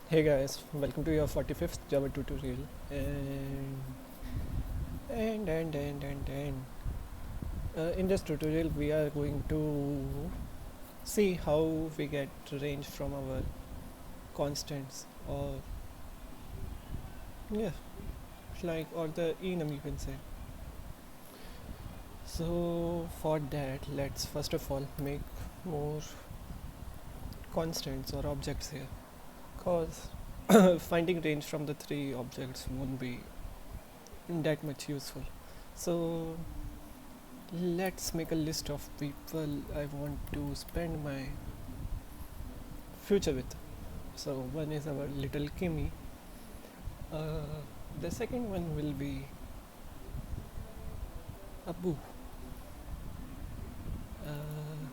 Hey guys, welcome to your 45th Java tutorial. And in this tutorial we are going to see how we get range from our constants, or yeah, like, or the enum you can say. So for that, let's first of all make more constants or objects here, cause finding range from the three objects won't be that much useful. So let's make a list of people I want to spend my future with. So one is our little Kimmy. The second one will be Abu. Uh,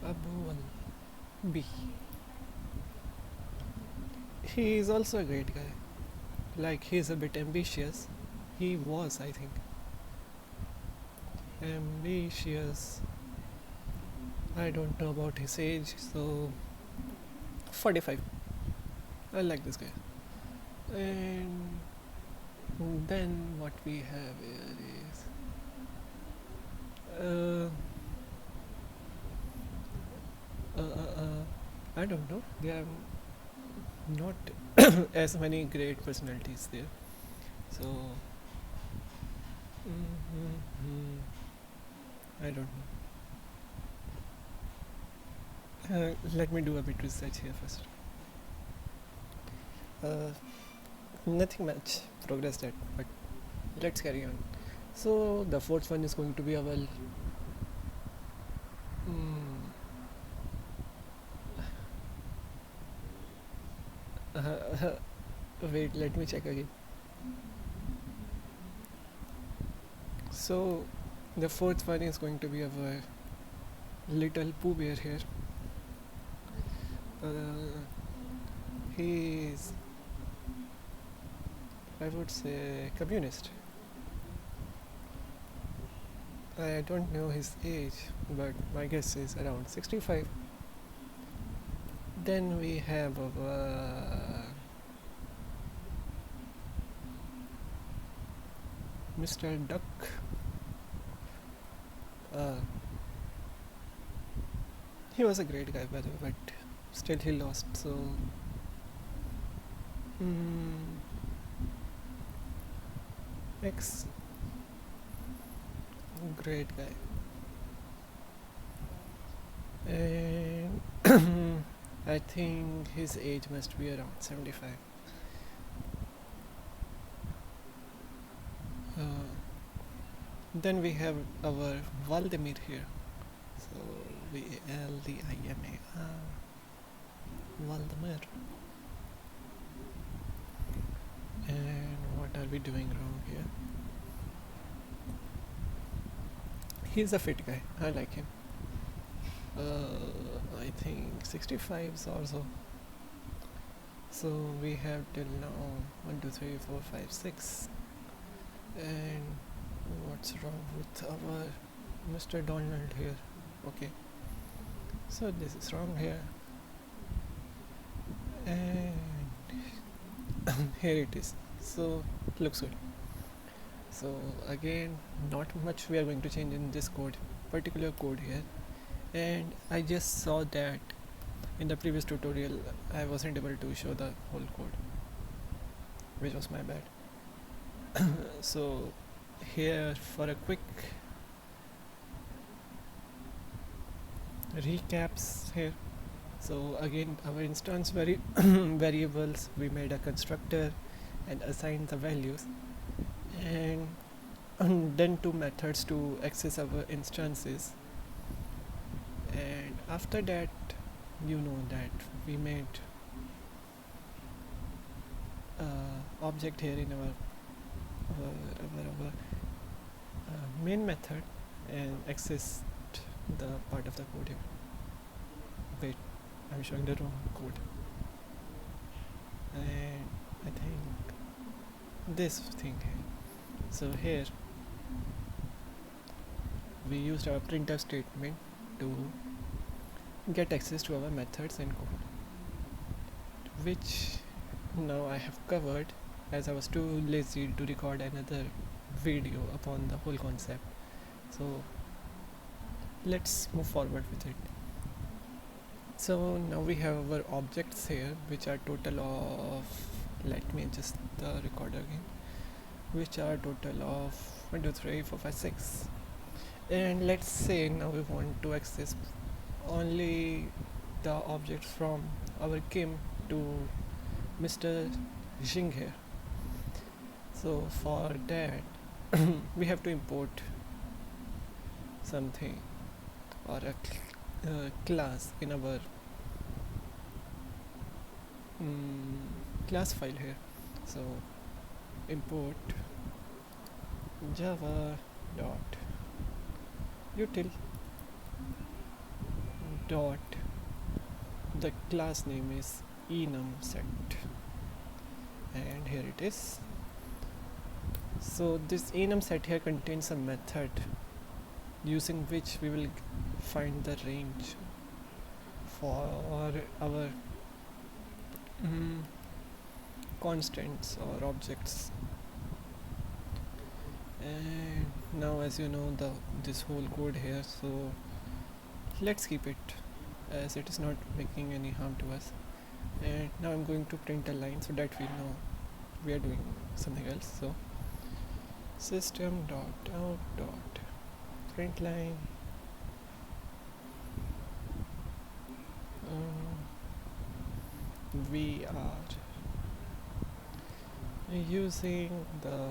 Abu will be. He is also a great guy. Like, he's a bit ambitious. He was, I think. Ambitious. I don't know about his age, so 45. I like this guy. And then what we have here is I don't know. There are not as many great personalities there. So I don't know. Let me do a bit research here first. Nothing much progress that, but let's carry on. So the fourth one is going to be our wait, let me check again. So the fourth one is going to be our little Pooh Bear here. He is, I would say, communist. I don't know his age, but my guess is around 65. Then we have Mr. Duck. He was a great guy, by the way, but still he lost. So X, great guy. And I think his age must be around 75. Then we have our Valdemir here. So Valdimar. Valdemir. And what are we doing wrong here? He's a fit guy. I like him. I think 65s or so. So we have till now 1, 2, 3, 4, 5, 6. And what's wrong with our Mr. Donald here? Okay. So this is wrong here. And here it is. So looks good. So again, not much we are going to change in this particular code here. And I just saw that in the previous tutorial I wasn't able to show the whole code, which was my bad. So here, for a quick recaps here. So again, our instance variables, we made a constructor and assigned the values, and then two methods to access our instances. And after that, you know that we made object here in our main method and accessed the part of the code here. Wait, I'm showing the wrong code. And I think this thing here. So here we used our printf statement to get access to our methods and code. which now I have covered, as I was too lazy to record another video upon the whole concept. So let's move forward with it. So now we have our objects here, which are total of, let me adjust the recorder again, which are total of 1 2 3 4 5 6. And let's say now we want to access only the objects from our Kim to Mr. Jing here. So for that we have to import something or a class in our class file here. So import java dot util dot, the class name is EnumSet, and here it is. So this EnumSet here contains a method using which we will find the range for our constants or objects. And now, as you know, this whole code here, so let's keep it as it is not making any harm to us. And now I'm going to print a line so that we know we are doing something else. So system dot out dot print line we are using the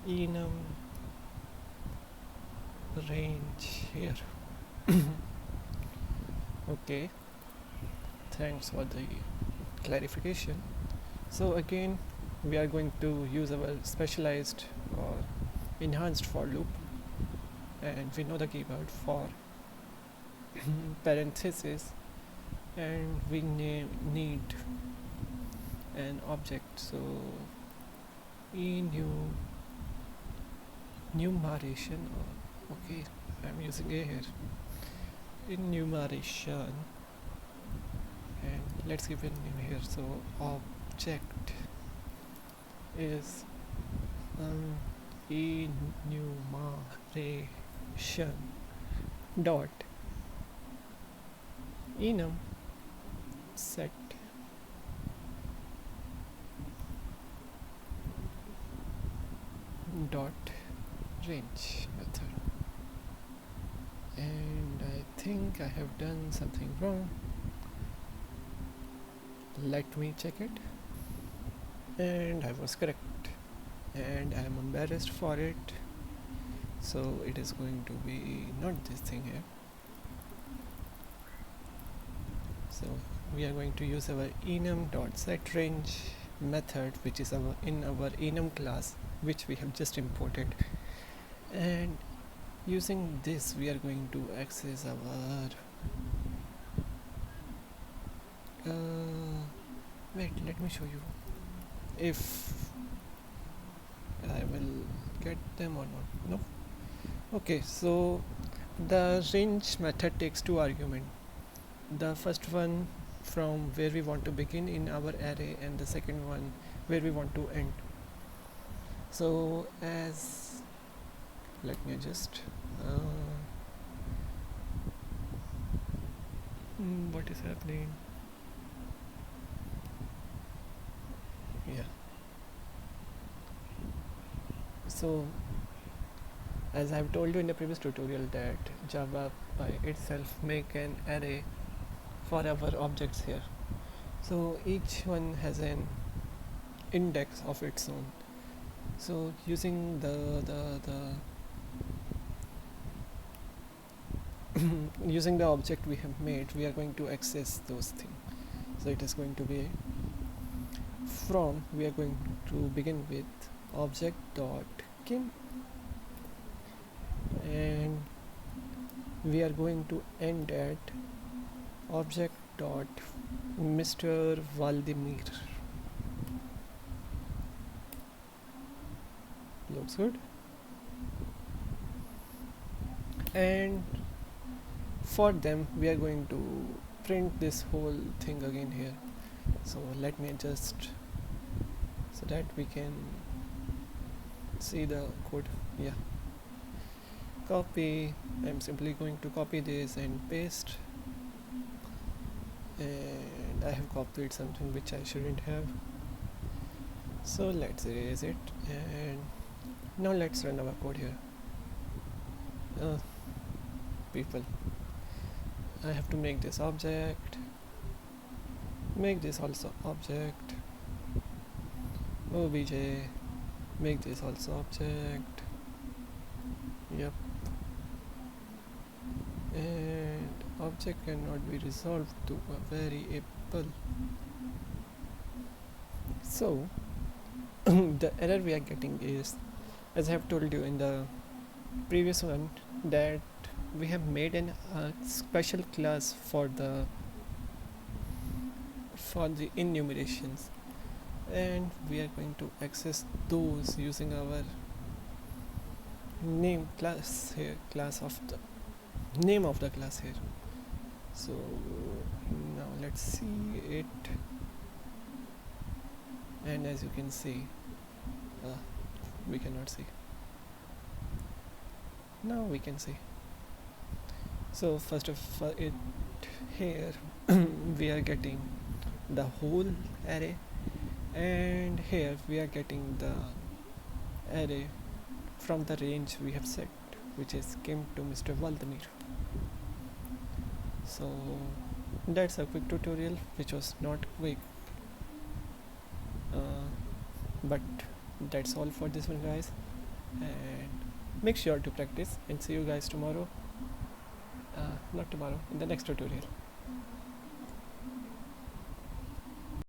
enum range here. Okay, thanks for the clarification. So again, we are going to use our specialized or enhanced for loop, and we know the keyword for parenthesis, and we need an object. So enumeration, okay, I'm using a here, enumeration, and let's give it a name here. So object is enumeration dot enum set dot range method. And I think I have done something wrong. Let me check it. And I was correct, and I am embarrassed for it. So it is going to be not this thing here. So we are going to use our enum.setRange method, which is in our enum class, which we have just imported, and using this we are going to access our wait, let me show you if I will get them or not. No. Okay, so the range method takes two arguments. The first one from where we want to begin in our array, and the second one where we want to end. So as let me adjust what is happening. Yeah, so as I have told you in the previous tutorial that Java by itself make an array for our objects here. So each one has an index of its own. So using the using the object we have made, we are going to access those things. So it is going to be from, we are going to begin with object dot Kim, and we are going to end at object dot Mr. Valdemir. Looks good. And for them we are going to print this whole thing again here. So let me adjust so that we can see the code. Yeah, copy. I'm simply going to copy this and paste, and I have copied something which I shouldn't have, so let's erase it. And now let's run our code here. People, I have to make this object, make this also object, obj, make this also object. Yep. And object cannot be resolved to a variable. So the error we are getting is, as I have told you in the previous one, that we have made a special class for the enumerations, and we are going to access those using our name class here, class of the name of the class here. So now let's see it, and as you can see, we cannot see. Now we can see. So first of all, it here we are getting the whole array, and here we are getting the array from the range we have set, which is came to Mr. Valdemir. So that's a quick tutorial, which was not quick, but that's all for this one, guys, and make sure to practice, and see you guys tomorrow, not tomorrow, in the next tutorial.